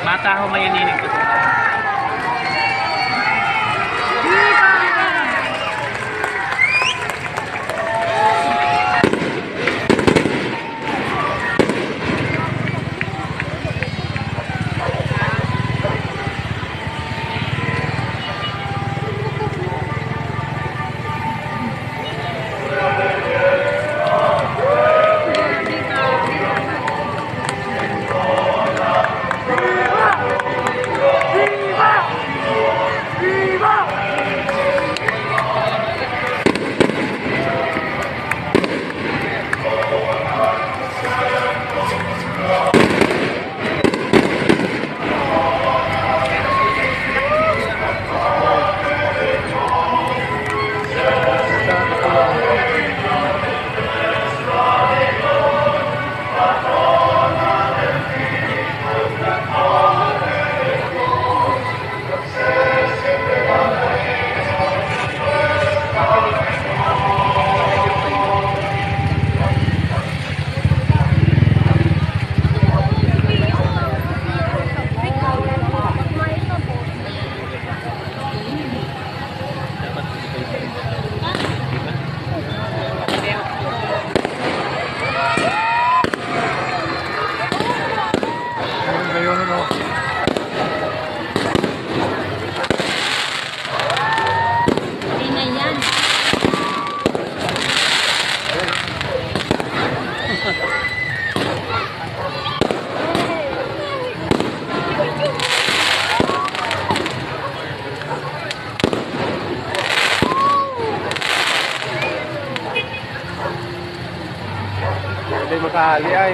Mata ho mayaninig ko. Hindi makahali ay.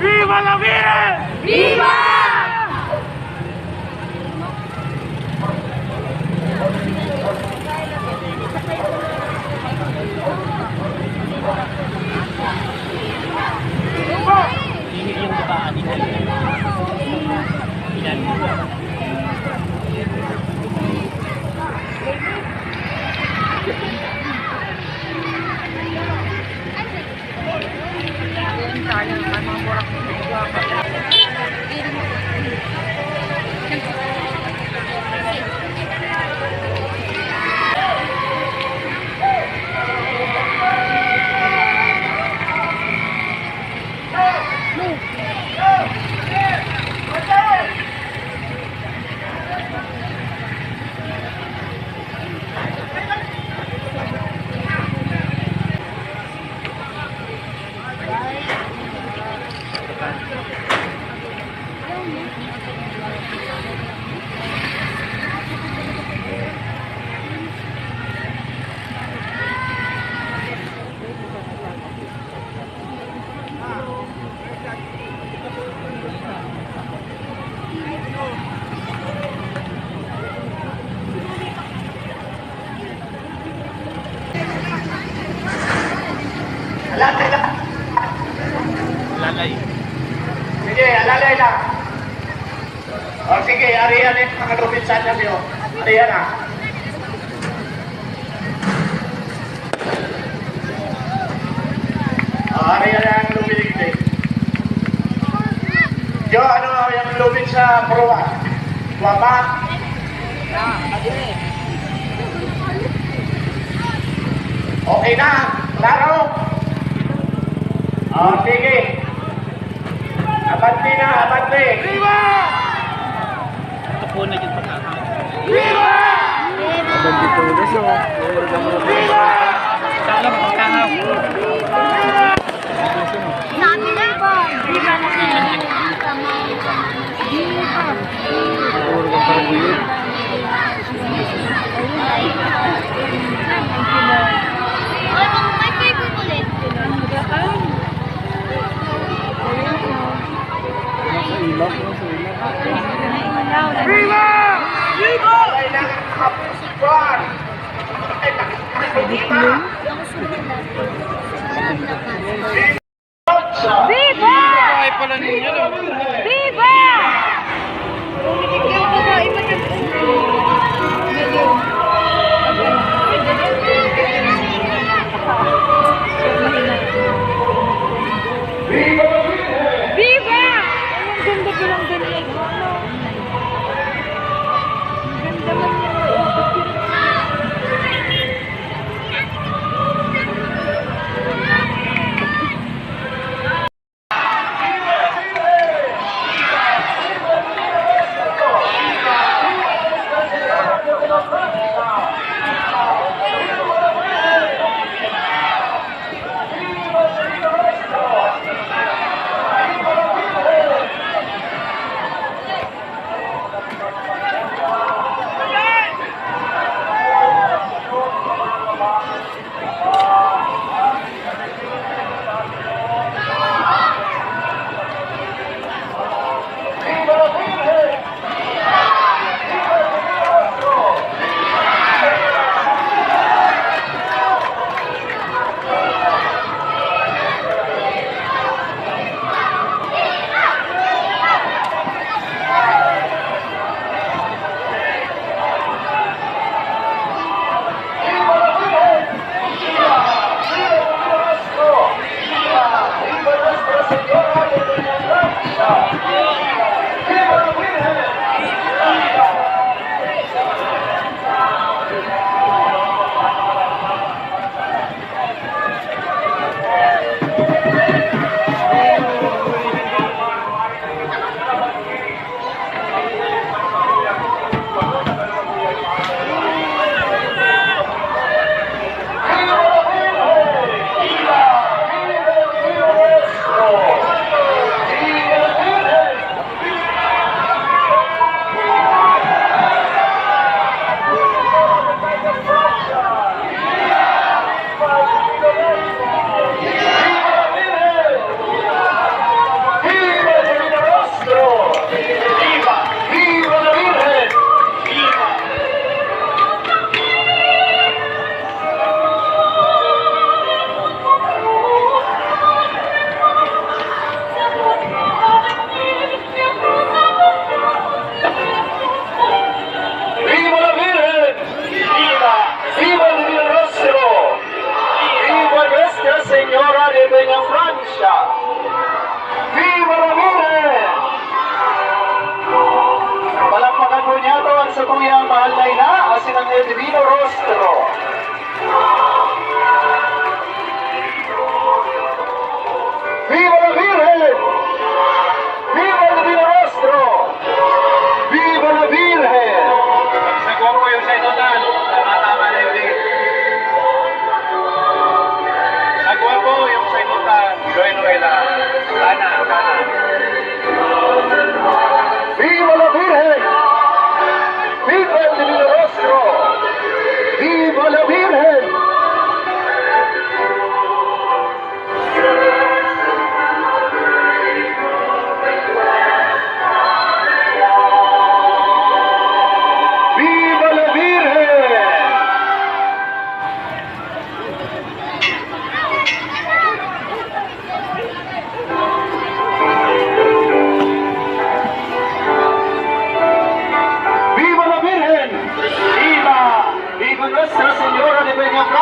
Viva la Virgen! Viva! Ini yung debaan ini. Ilan? Alalay lang. Lalay. Sige, alalay lang. O sige, ariyan eh, mga Robinson na siyo. Ariyan na. Ariyan na ang lumilig din. Yo, ano yung lumig sa proa? Wama? Okay na, klaro? O, sige. Abante na, abante. Ito po na yung pagkakataon. Abang dito na so. Kala mo, kala mo. Sabi na po. Puro kang parang bulit. Ano, may favorite ulit. Nasa ilap, nasa ilap. Alay na, kapusikon. Viva! Ay pala ninyo no. Viva! Viva! Ang ganda ko lang ganyan. Ang ganda man yan. sa tuyang mahal na ina, asin ang El Divino Rostro. Viva la Virgen! Viva el Divino Rostro! Viva la Virgen! Pagsaguan ko yung sa inotan, tama-tama na yun eh. Saguan ko yung sa inotan, gawin mo kailangan. Sana. Viva la Virgen! Viva el Divino Rostro! Viva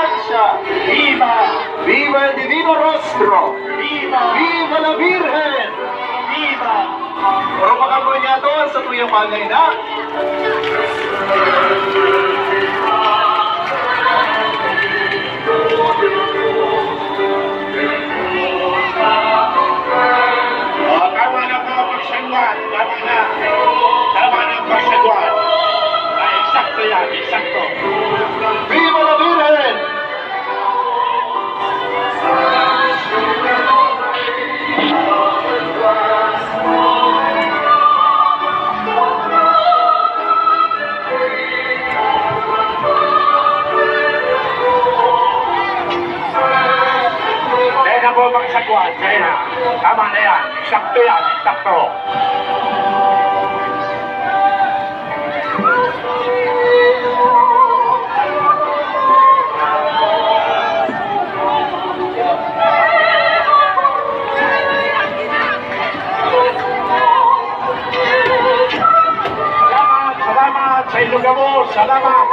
Francia. Viva! Viva el Divino Rostro. Viva! Viva la Virgen. Viva! Puro makapunyato sa tuyong bagay na. Tama na po ang pagsagwan. Tama na. Tama na ang pagsagwan. Ay, eksakto yan. Eksakto. Viva la Virgen. Kaya na po ang pagsagwan. Kaya na. Tama na yan. Eksakto yan. Eksakto. Salamat. Salamat sa Ilocamo. Salamat.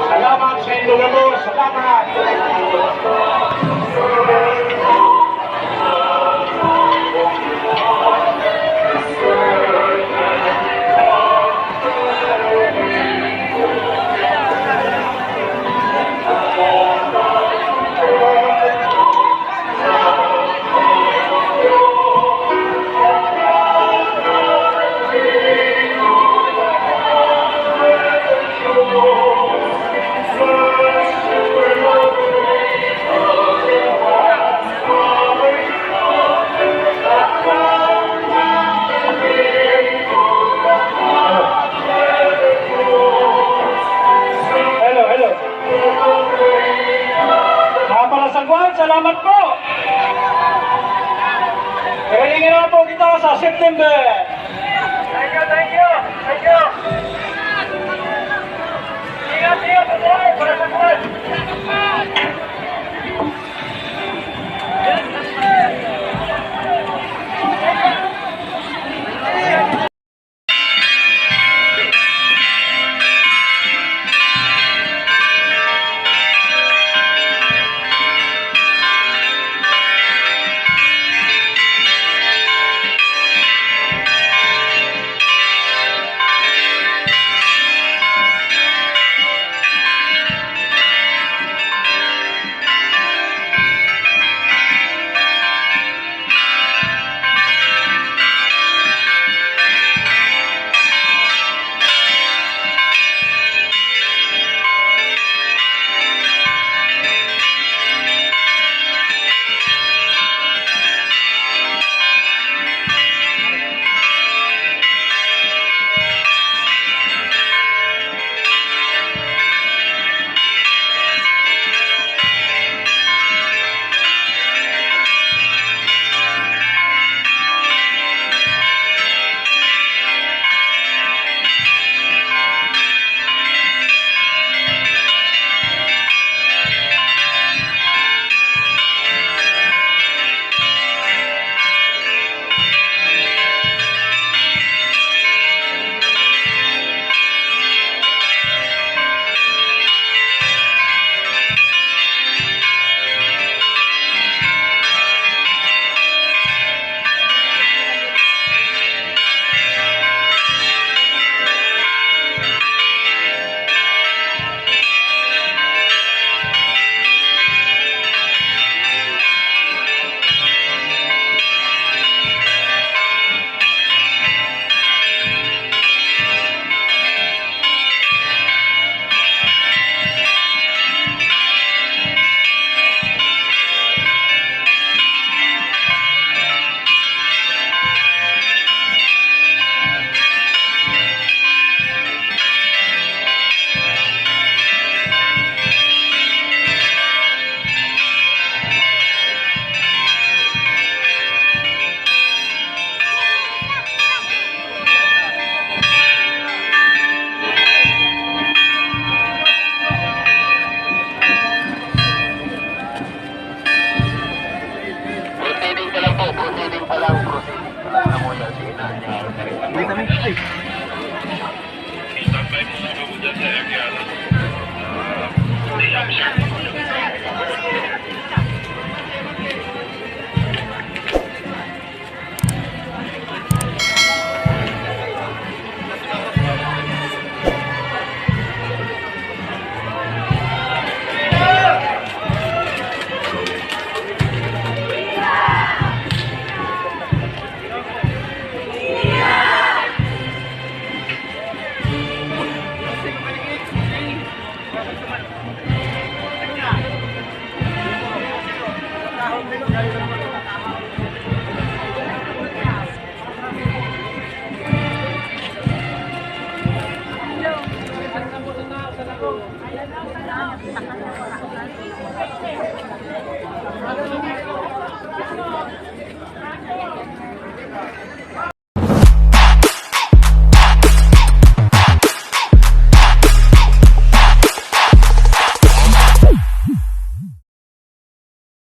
Salamat sa Ilocamo. Salamat. Hello, hello. Mga palasagwan, salamat po. Karalingin naman po kita sa September. Thank you, thank you. Thank you. Ingat, ingat, Standby muna ako dyan sa Ekiana. Liam siya.